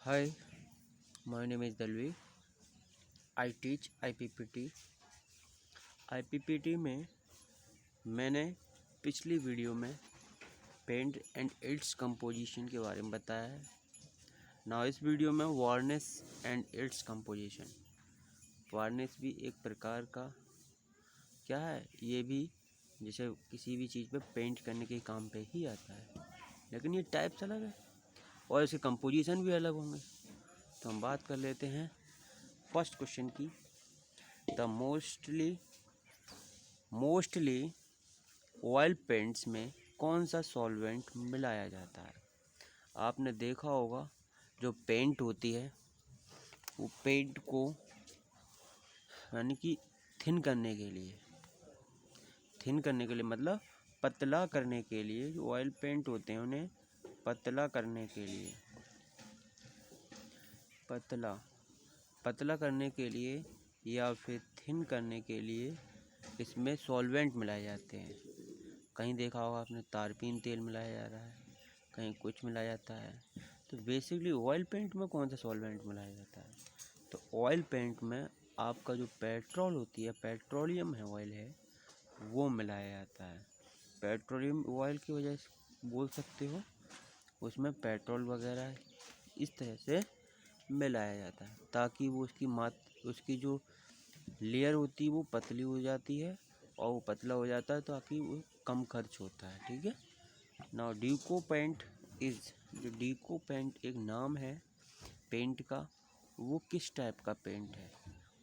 Hi, my name is Dalvi. I teach IPPT. IPPT में मैंने पिछली वीडियो में पेंट एंड इट्स कंपोजिशन के बारे में बताया है। नाउ इस वीडियो में varnish and its composition. Varnish भी एक प्रकार का क्या है, ये भी जैसे किसी भी चीज़ पे पेंट करने के काम पे ही आता है, लेकिन ये टाइप्स अलग है और इसके कंपोजिशन भी अलग होंगे। तो हम बात कर लेते हैं फर्स्ट क्वेश्चन की। द मोस्टली ऑयल पेंट्स में कौन सा सॉल्वेंट मिलाया जाता है? आपने देखा होगा जो पेंट होती है वो पेंट को यानी कि थिन करने के लिए मतलब पतला करने के लिए, जो ऑयल पेंट होते हैं उन्हें पतला करने के लिए पतला करने के लिए या फिर थिन करने के लिए इसमें सॉल्वेंट मिलाए जाते हैं। कहीं देखा होगा आपने तारपीन तेल मिलाया जा रहा है, कहीं कुछ मिलाया जाता है। तो बेसिकली ऑयल पेंट में कौन सा सॉल्वेंट मिलाया जाता है? तो ऑयल पेंट में आपका जो पेट्रोल होती है, पेट्रोलियम है ऑयल है, वो मिलाया जाता है। पेट्रोलियम ऑयल की वजह से बोल सकते हो, उसमें पेट्रोल वगैरह इस तरह से मिलाया जाता है ताकि वो उसकी जो लेयर होती है वो पतली हो जाती है और वो पतला हो जाता है ताकि वो कम खर्च होता है। ठीक है। नाउ डीको पेंट जो डीको पेंट एक नाम है पेंट का, वो किस टाइप का पेंट है?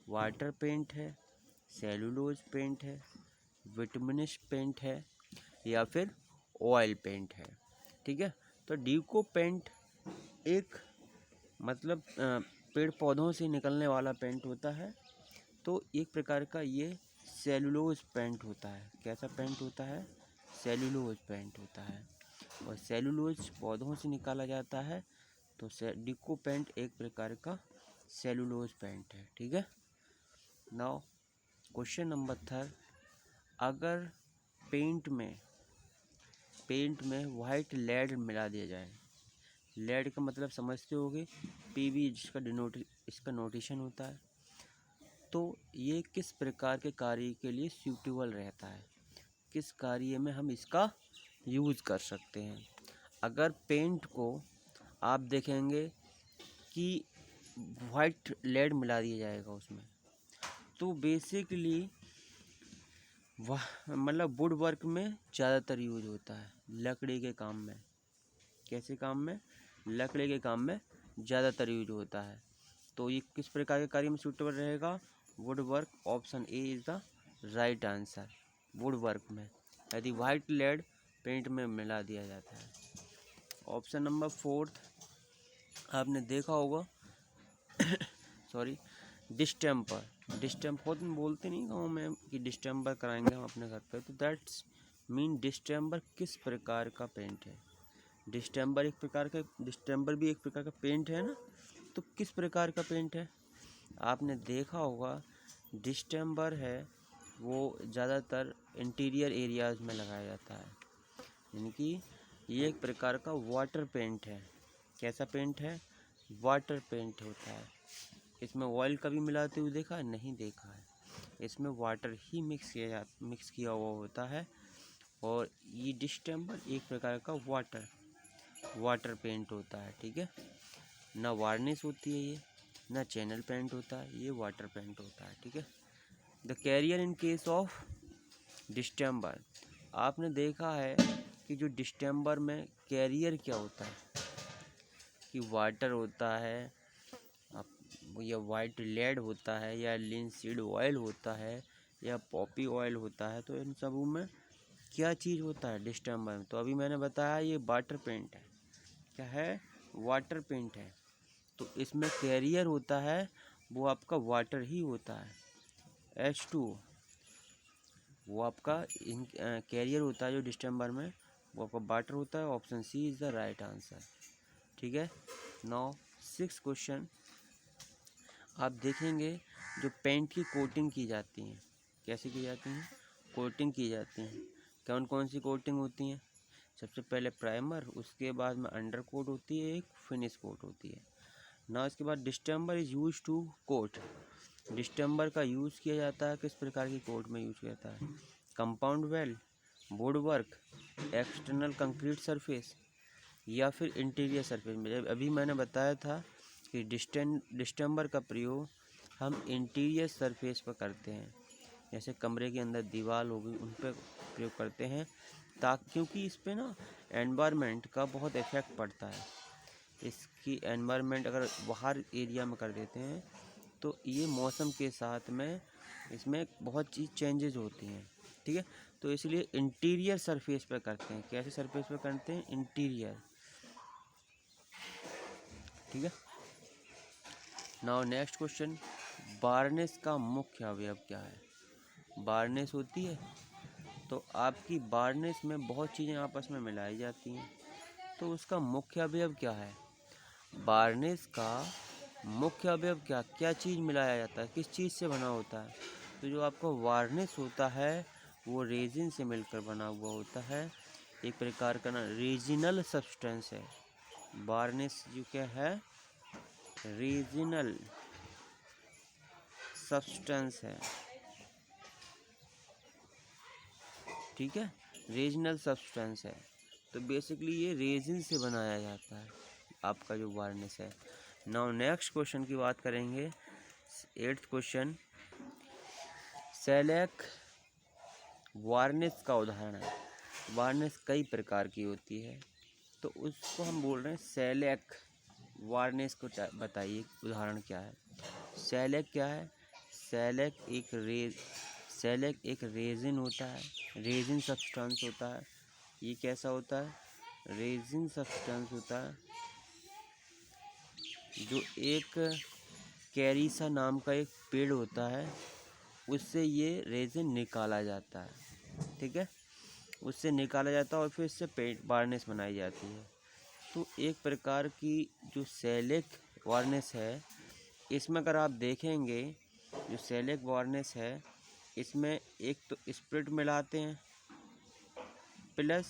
वाटर पेंट है, सेलुलोज पेंट है, विटमिनस पेंट है या फिर ऑयल पेंट है। ठीक है। तो डीको पेंट एक मतलब पेड़ पौधों से निकलने वाला पेंट होता है। तो एक प्रकार का ये सेलुलोज पेंट होता है। कैसा पेंट होता है? सेलुलोज पेंट होता है और सेलुलोज पौधों से निकाला जाता है। तो डीको पेंट एक प्रकार का सेलुलोज पेंट है। ठीक है। नाउ क्वेश्चन नंबर 3, अगर पेंट में वाइट लेड मिला दिया जाए, लेड का मतलब समझते होगे, पीवी जिसका इसका नोटेशन होता है, तो ये किस प्रकार के कार्य के लिए सूटेबल रहता है? किस कार्य में हम इसका यूज़ कर सकते हैं? अगर पेंट को आप देखेंगे कि वाइट लेड मिला दिया जाएगा उसमें, तो बेसिकली मतलब वुड वर्क में ज़्यादातर यूज होता है, लकड़ी के काम में। कैसे काम में? लकड़ी के काम में ज़्यादातर यूज होता है। तो ये किस प्रकार के कार्य में सूटेबल रहेगा? Would work. Option A is the right answer. Would work में यदि वाइट लेड पेंट में मिला दिया जाता है। ऑप्शन नंबर 4, आपने देखा होगा सॉरी, डिस्टेम्पर बोलते नहीं गाँव में कि डिस्टेम्पर कराएंगे हम अपने घर पे, तो दैट्स मीन डिस्टेम्पर किस प्रकार का पेंट है? डिस्टेम्पर भी एक प्रकार का पेंट है ना। तो किस प्रकार का पेंट है? आपने देखा होगा डिस्टेम्पर है वो ज़्यादातर इंटीरियर एरियाज़ में लगाया जाता है, यानी कि ये एक प्रकार का वाटर पेंट है। कैसा पेंट है? वाटर पेंट होता है। इसमें ऑयल कभी मिलाते हुए देखा है? नहीं देखा है। इसमें वाटर ही मिक्स किया हुआ होता है और ये डिस्टेम्पर एक प्रकार का वाटर पेंट होता है। ठीक है। ना वार्निश होती है ये, ना चैनल पेंट होता है, ये वाटर पेंट होता है। ठीक है। The carrier in case of distemper, आपने देखा है कि जो डिस्टेम्बर में कैरियर क्या होता है कि वाटर होता है या वाइट लेड होता है या लिनसीड ऑयल होता है या पॉपी ऑयल होता है। तो इन सबों में क्या चीज़ होता है डिस्टेम्बर में? तो अभी मैंने बताया ये वाटर पेंट है। क्या है? वाटर पेंट है। तो इसमें कैरियर होता है वो आपका वाटर ही होता है, H2O। वो आपका कैरियर होता है जो डिस्टेम्बर में, वो आपका वाटर होता है। Option C is the right answer. ठीक है। नाउ 6 क्वेश्चन, आप देखेंगे जो पेंट की कोटिंग की जाती है, कैसे की जाती हैं? कोटिंग की जाती हैं। कौन कौन सी कोटिंग होती हैं? सबसे पहले प्राइमर, उसके बाद में अंडर कोट होती है, एक फिनिश कोट होती है। ना इसके बाद distemper is use to coat. Distemper का यूज़ किया जाता है किस प्रकार की कोट में यूज किया जाता है? Compound well, board work, external concrete surface या फिर इंटीरियर सरफेस में। अभी मैंने बताया था कि डिस्टेम्बर का प्रयोग हम इंटीरियर सरफेस पर करते हैं, जैसे कमरे के अंदर दीवार होगी उन पर प्रयोग करते हैं, ताकि क्योंकि इस पे ना एनवायरनमेंट का बहुत इफेक्ट पड़ता है। इसकी एनवायरनमेंट अगर बाहर एरिया में कर देते हैं तो ये मौसम के साथ में इसमें बहुत चीज़ चेंजेस होती हैं, ठीक है। तो इसलिए इंटीरियर सरफेस पे करते हैं। कैसे सरफेस पे करते हैं? इंटीरियर, ठीक है। नाउ नेक्स्ट क्वेश्चन, वार्निश का मुख्य अवयव क्या है? वार्निश होती है तो आपकी वार्निश में बहुत चीज़ें आपस में मिलाई जाती हैं, तो उसका मुख्य अवयव क्या है? वार्निश का मुख्य अवयव क्या क्या चीज़ मिलाया जाता है, किस चीज़ से बना होता है? तो जो आपका वार्निश होता है वो रेजिन से मिलकर बना हुआ होता है, एक प्रकार का ना रेजिनल सब्सटेंस है। वार्निश जो क्या है? रेजिनल सब्सटेंस है, ठीक है, रेजिनल सब्सटेंस है। तो बेसिकली ये रेजिन से बनाया जाता है आपका जो वार्निश है। नाउ नेक्स्ट क्वेश्चन की बात करेंगे, 8th क्वेश्चन, सेलेक वार्निश का उदाहरण है। वार्निश कई प्रकार की होती है, तो उसको हम बोल रहे हैं सेलेक वार्निश को बताइए उदाहरण क्या है? सेलेक क्या है? सेलेक एक रेजिन होता है, रेजिन सब्सटेंस होता है। ये कैसा होता है? रेजिन सब्सटेंस होता है, जो एक कैरीसा नाम का एक पेड़ होता है, उससे ये रेजिन निकाला जाता है, ठीक है। उससे निकाला जाता है और फिर इससे पेंट वार्निश बनाई जाती है। तो एक प्रकार की जो सेलेक वार्निश है, इसमें अगर आप देखेंगे जो सेलेक वार्निश है इसमें एक तो स्प्रिट मिलाते हैं प्लस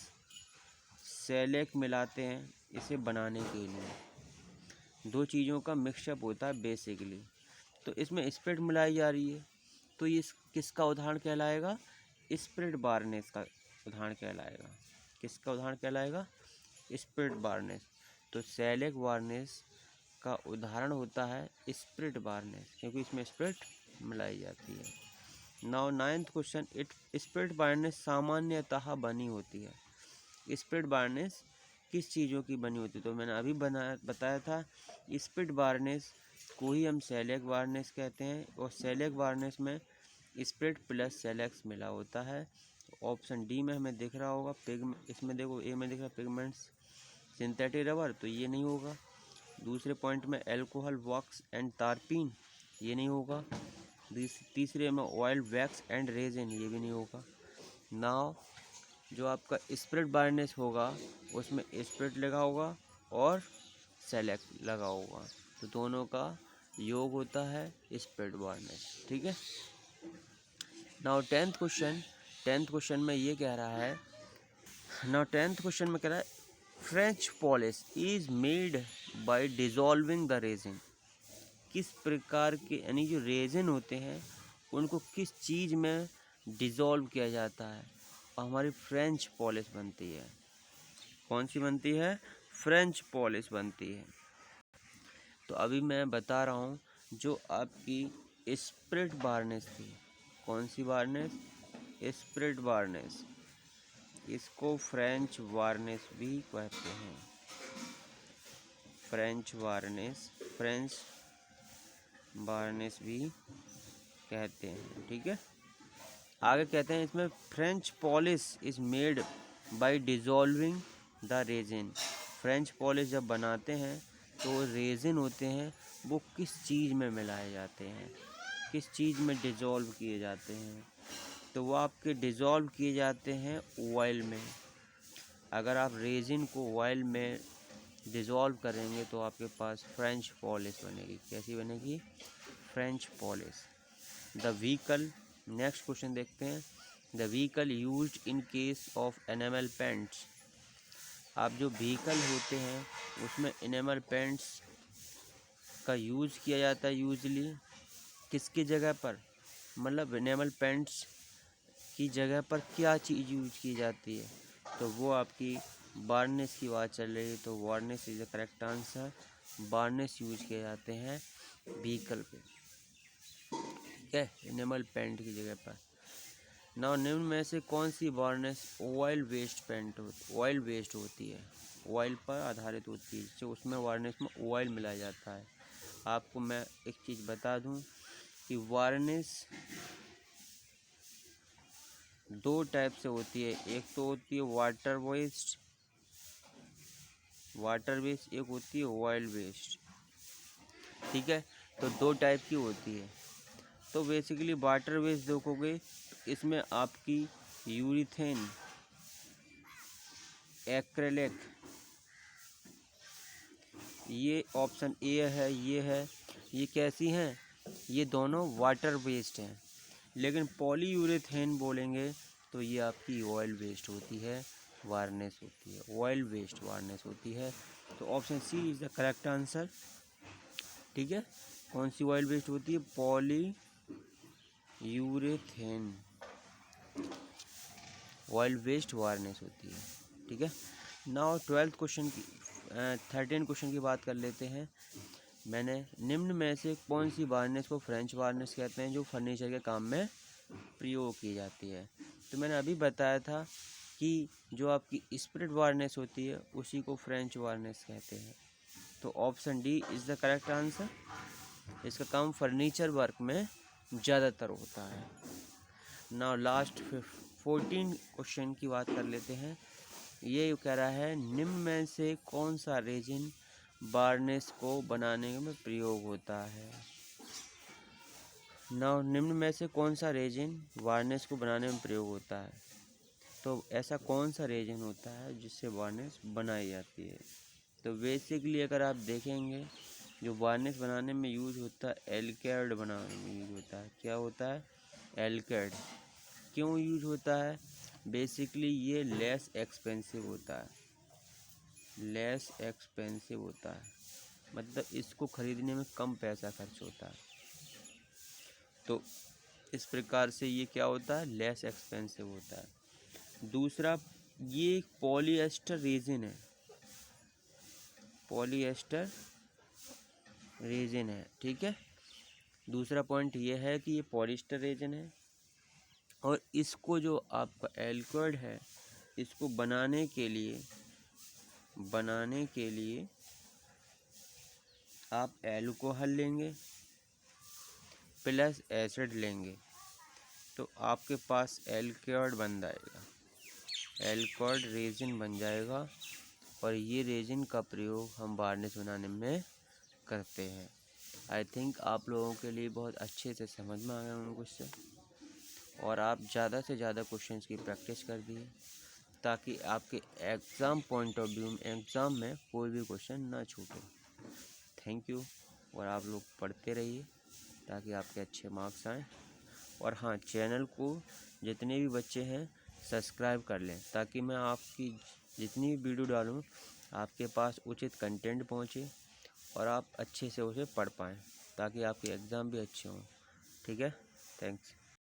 सेलेक मिलाते हैं इसे बनाने के लिए। दो चीज़ों का मिक्सअप होता है बेसिकली। तो इसमें स्प्रिट मिलाई जा रही है, तो ये किसका उदाहरण कहलाएगा? स्प्रिट वार्निश का उदाहरण कहलाएगा। किसका उदाहरण कहलाएगा? Spirit varnish. तो सेलेक वार्निश का उदाहरण होता है स्प्रिट वार्निश, क्योंकि इसमें स्प्रिट मिलाई जाती है। Now 9th question, spirit varnish सामान्यतः बनी होती है। स्प्रिट वार्निश किस चीज़ों की बनी होती है? तो मैंने अभी बताया था, स्प्रिट वार्निश को ही हम सेलेक वार्निश कहते हैं, और सेलेक वार्निश में स्प्रिट प्लस सेलेक्स मिला होता है। ऑप्शन डी में हमें दिख रहा होगा इसमें देखो ए में दिख रहा है पिगमेंट्स, सिंथेटिक रबर, तो ये नहीं होगा। दूसरे पॉइंट में एल्कोहल वॉक्स एंड तारपीन, ये नहीं होगा। तीसरे में ऑयल वैक्स एंड रेजिन, ये भी नहीं होगा। नाउ जो आपका स्प्रिट वार्निश होगा उसमें स्प्रिट लगा होगा और सेलेक्ट लगा होगा, तो दोनों का योग होता है स्प्रिट वार्निश, ठीक है। नाउ 10th क्वेश्चन में ये कह रहा है, French polish is made by dissolving the resin. किस प्रकार के यानी जो रेजिन होते हैं उनको किस चीज़ में डिज़ोल्व किया जाता है और हमारी फ्रेंच पॉलिश बनती है? कौन सी बनती है? फ्रेंच पॉलिश बनती है। तो अभी मैं बता रहा हूँ, जो आपकी स्प्रिट वार्निश थी, कौन सी वार्निश? स्प्रिट वार्निश, इसको फ्रेंच वार्निश भी कहते हैं। फ्रेंच वार्निश भी कहते हैं, ठीक है। आगे कहते हैं इसमें French polish is made by dissolving the resin. French polish जब बनाते हैं तो रेजिन होते हैं वो किस चीज़ में मिलाए जाते हैं, किस चीज़ में डिजॉल्व किए जाते हैं? तो वो आपके डिजॉल्व किए जाते हैं ऑयल में। अगर आप रेजिन को ऑयल में डिज़ोल्व करेंगे तो आपके पास फ्रेंच पॉलिश बनेगी। कैसी बनेगी? French polish. The vehicle, next question देखते हैं, the vehicle used in case of animal paints. आप जो व्हीकल होते हैं उसमें एनिमल पेंट्स का यूज़ किया जाता है यूजली किसकी जगह पर, मतलब इनेमल पेंट्स की जगह पर क्या चीज़ यूज की जाती है, तो वो आपकी वार्निश की बात चल रही है। तो varnish is the correct answer. Varnish use किए जाते हैं व्हीकल पे, ठीक है, इनेमल पेंट की जगह पर। ना निम्न में से कौन सी varnish oil waste paint oil waste होती है, ऑयल पर आधारित होती है, जिससे उसमें वार्निश में ऑयल मिलाया जाता है। आपको मैं एक चीज़ बता दूं कि वार्निश दो टाइप से होती है, एक तो होती है वाटर वेस्ट, एक होती है ऑयल वेस्ट, ठीक है। तो दो टाइप की होती है। तो बेसिकली वाटर वेस्ट देखोगे, इसमें आपकी यूरिथेन, एक्रेलिक, ये ऑप्शन ए है, ये कैसी हैं, ये दोनों वाटर वेस्ट हैं। लेकिन पॉलीयूरेथेन बोलेंगे तो ये आपकी ऑयल वेस्ट होती है, वार्निश होती है, ऑयल वेस्ट वार्निश होती है। तो option C is the correct answer, ठीक है। कौन सी ऑयल वेस्ट होती है, पॉलीयूरेथेन ऑयल वेस्ट वार्निश होती है, ठीक है। नाउ 12th क्वेश्चन की 13 क्वेश्चन की बात कर लेते हैं। मैंने निम्न में से कौन सी वार्निश को फ्रेंच वार्निश कहते हैं जो फर्नीचर के काम में प्रयोग की जाती है। तो मैंने अभी बताया था कि जो आपकी स्पिरिट वार्निश होती है उसी को फ्रेंच वार्निश कहते हैं। तो option D is the correct answer. इसका काम फर्नीचर वर्क में ज़्यादातर होता है। नाउ लास्ट 14 क्वेश्चन की बात कर लेते हैं। ये कह रहा है निम्न में से कौन सा रेजिन वार्निश को बनाने में प्रयोग होता है। नाउ निम्न में से कौन सा रेजिन वार्निश को बनाने में प्रयोग होता है। तो ऐसा कौन सा रेजिन होता है जिससे वार्निश बनाई जाती है। तो बेसिकली अगर आप देखेंगे जो वार्निश बनाने में यूज होता है, एल्केड बनाने में यूज होता है। क्या होता है, एल्केड। क्यों यूज होता है, बेसिकली ये लेस एक्सपेंसिव होता है, लेस एक्सपेंसिव होता है, मतलब इसको खरीदने में कम पैसा खर्च होता है। तो इस प्रकार से ये क्या होता है, लेस एक्सपेंसिव होता है। दूसरा, ये एक पॉलीएस्टर रेजिन है, पॉलीएस्टर रेजिन है, ठीक है। दूसरा पॉइंट ये है कि ये पॉलीएस्टर रेजिन है और इसको जो आपका एल्कोहल है, इसको बनाने के लिए आप एल्कोहल लेंगे प्लस एसिड लेंगे तो आपके पास एल्कोहल बन जाएगा, एल्कोहल रेजिन बन जाएगा। और ये रेजिन का प्रयोग हम वार्निश बनाने में करते हैं। आई थिंक आप लोगों के लिए बहुत अच्छे से समझ में आ गए होंगे क्वेश्चन, और आप ज़्यादा से ज़्यादा क्वेश्चंस की प्रैक्टिस कर दिए ताकि आपके एग्ज़ाम पॉइंट ऑफ व्यू में एग्ज़ाम में कोई भी क्वेश्चन ना छूटे। Thank you. और आप लोग पढ़ते रहिए ताकि आपके अच्छे मार्क्स आएँ। और हाँ, चैनल को जितने भी बच्चे हैं सब्सक्राइब कर लें ताकि मैं आपकी जितनी भी वीडियो डालूँ आपके पास उचित कंटेंट पहुँचे और आप अच्छे से उसे पढ़ पाएँ ताकि आपके एग्ज़ाम भी अच्छे हों, ठीक है। थैंक्स।